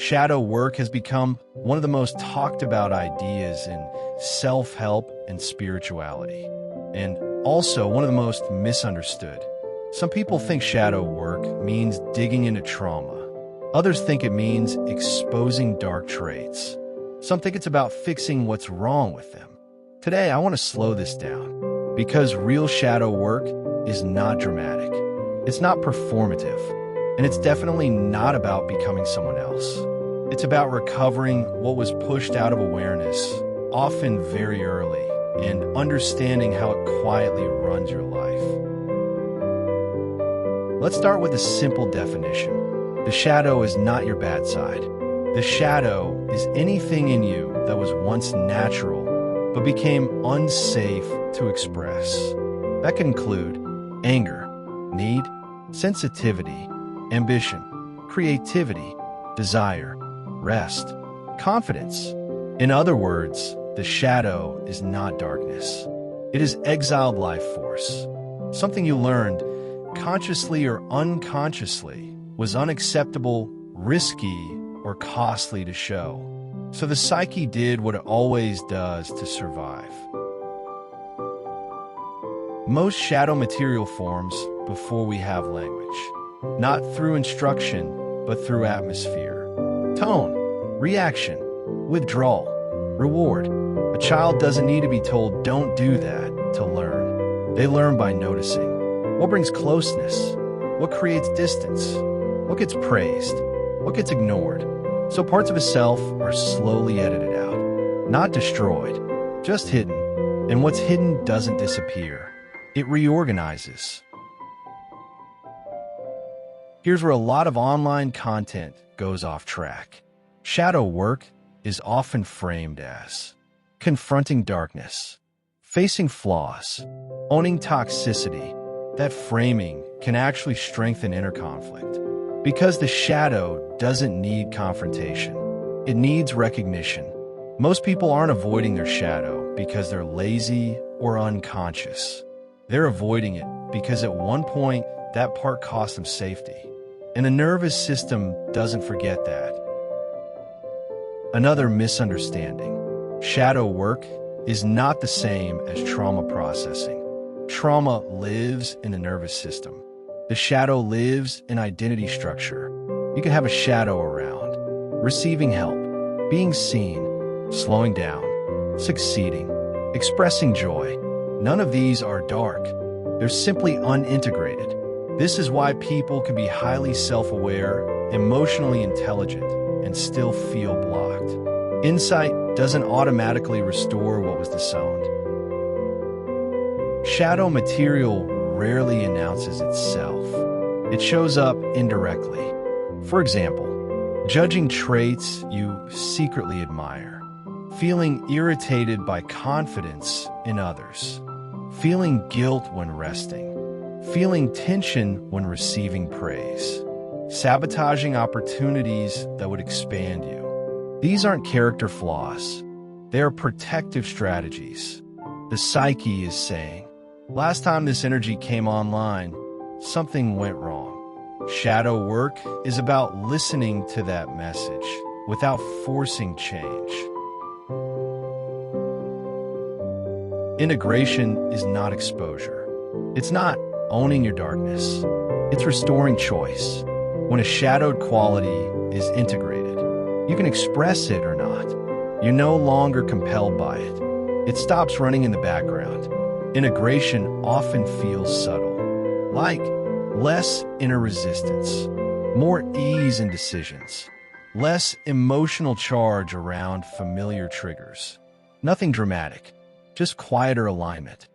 Shadow work has become one of the most talked about ideas in self-help and spirituality, and also one of the most misunderstood. Some people think shadow work means digging into trauma. Others think it means exposing dark traits. Some think it's about fixing what's wrong with them. Today, I want to slow this down, because real shadow work is not dramatic. It's not performative, and it's definitely not about becoming someone else. It's about recovering what was pushed out of awareness, often very early, and understanding how it quietly runs your life. Let's start with a simple definition. The shadow is not your bad side. The shadow is anything in you that was once natural, but became unsafe to express. That can include anger, need, sensitivity, ambition, creativity, desire, rest, confidence. In other words, the shadow is not darkness. It is exiled life force. Something you learned, consciously or unconsciously, was unacceptable, risky, or costly to show. So the psyche did what it always does to survive. Most shadow material forms before we have language, not through instruction, but through atmosphere. Tone, reaction, withdrawal, reward. A child doesn't need to be told, "Don't do that," to learn. They learn by noticing. What brings closeness? What creates distance? What gets praised? What gets ignored? So parts of a self are slowly edited out, not destroyed, just hidden. And what's hidden doesn't disappear. It reorganizes. Here's where a lot of online content goes off track. Shadow work is often framed as confronting darkness, facing flaws, owning toxicity. That framing can actually strengthen inner conflict, because the shadow doesn't need confrontation. It needs recognition. Most people aren't avoiding their shadow because they're lazy or unconscious. They're avoiding it because at one point that part cost them safety. And the nervous system doesn't forget that. Another misunderstanding. Shadow work is not the same as trauma processing. Trauma lives in the nervous system. The shadow lives in identity structure. You can have a shadow around, receiving help, being seen, slowing down, succeeding, expressing joy. None of these are dark. They're simply unintegrated. This is why people can be highly self-aware, emotionally intelligent, and still feel blocked. Insight doesn't automatically restore what was disowned. Shadow material rarely announces itself. It shows up indirectly. For example, judging traits you secretly admire, feeling irritated by confidence in others, feeling guilt when resting, feeling tension when receiving praise, sabotaging opportunities that would expand you. These aren't character flaws. They are protective strategies. The psyche is saying, last time this energy came online, something went wrong. Shadow work is about listening to that message without forcing change. Integration is not exposure. It's not owning your darkness. It's restoring choice. When a shadowed quality is integrated, you can express it or not. You're no longer compelled by it. It stops running in the background. Integration often feels subtle, like less inner resistance, more ease in decisions, less emotional charge around familiar triggers. Nothing dramatic, just quieter alignment.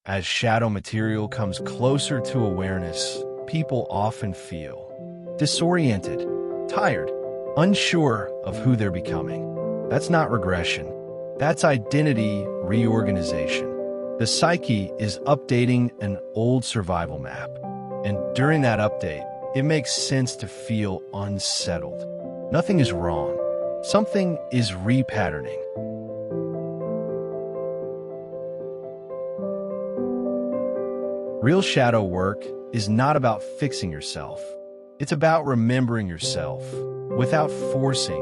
As shadow material comes closer to awareness, people often feel disoriented, tired, unsure of who they're becoming. That's not regression. That's identity reorganization. The psyche is updating an old survival map. And during that update, it makes sense to feel unsettled. Nothing is wrong. Something is repatterning. Real shadow work is not about fixing yourself. It's about remembering yourself, without forcing,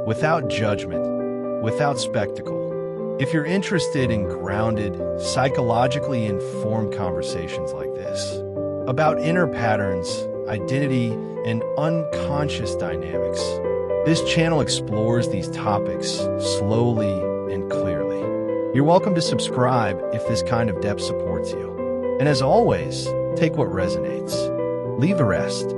without judgment, without spectacle. If you're interested in grounded, psychologically informed conversations like this, about inner patterns, identity, and unconscious dynamics, this channel explores these topics slowly and clearly. You're welcome to subscribe if this kind of depth supports you. And as always, take what resonates. Leave the rest.